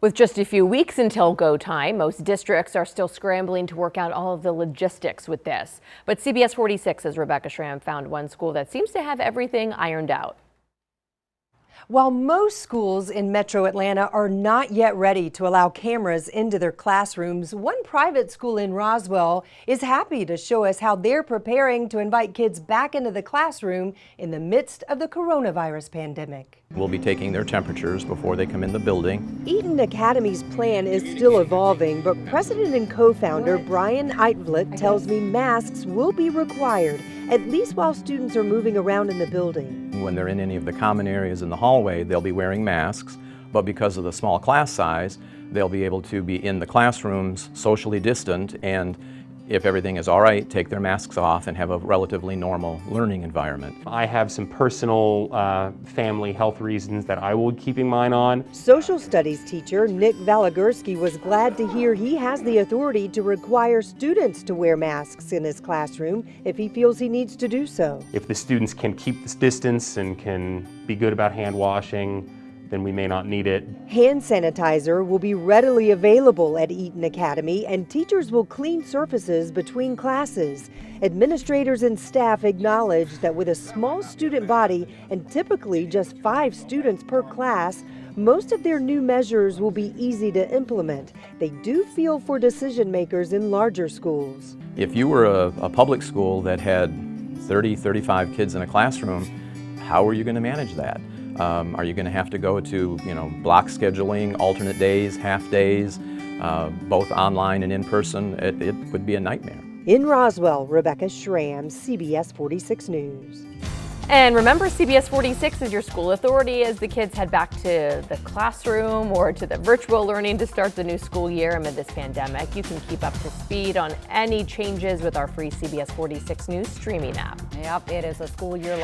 With just a few weeks until go time, most districts are still scrambling to work out all of the logistics with this. But CBS 46's Rebecca Schramm found one school that seems to have everything ironed out. While most schools in Metro Atlanta are not yet ready to allow cameras into their classrooms, one private school in Roswell is happy to show us how they're preparing to invite kids back into the classroom in the midst of the coronavirus pandemic. We'll be taking their temperatures before they come in the building. Eaton Academy's plan is still evolving, but president and co-founder Brian Eitvliet tells me masks will be required, at least while students are moving around in the building. When they're in any of the common areas in the hallway, they'll be wearing masks, but because of the small class size, they'll be able to be in the classrooms socially distant, and if everything is all right, take their masks off and have a relatively normal learning environment. I have some personal family health reasons that I will be keeping mine on. Social studies teacher Nick Valagurski was glad to hear he has the authority to require students to wear masks in his classroom if he feels he needs to do so. If the students can keep this distance and can be good about hand washing, then we may not need it. Hand sanitizer will be readily available at Eaton Academy, and teachers will clean surfaces between classes. Administrators and staff acknowledge that with a small student body and typically just 5 students per class, most of their new measures will be easy to implement. They do feel for decision makers in larger schools. If you were a public school that had 30, 35 kids in a classroom, how are you going to manage that? Are you going to have to go to, block scheduling, alternate days, half days, both online and in person? It would be a nightmare. In Roswell, Rebecca Schramm, CBS 46 News. And remember, CBS 46 is your school authority as the kids head back to the classroom or to the virtual learning to start the new school year amid this pandemic. You can keep up to speed on any changes with our free CBS 46 News streaming app. Yep, it is a school year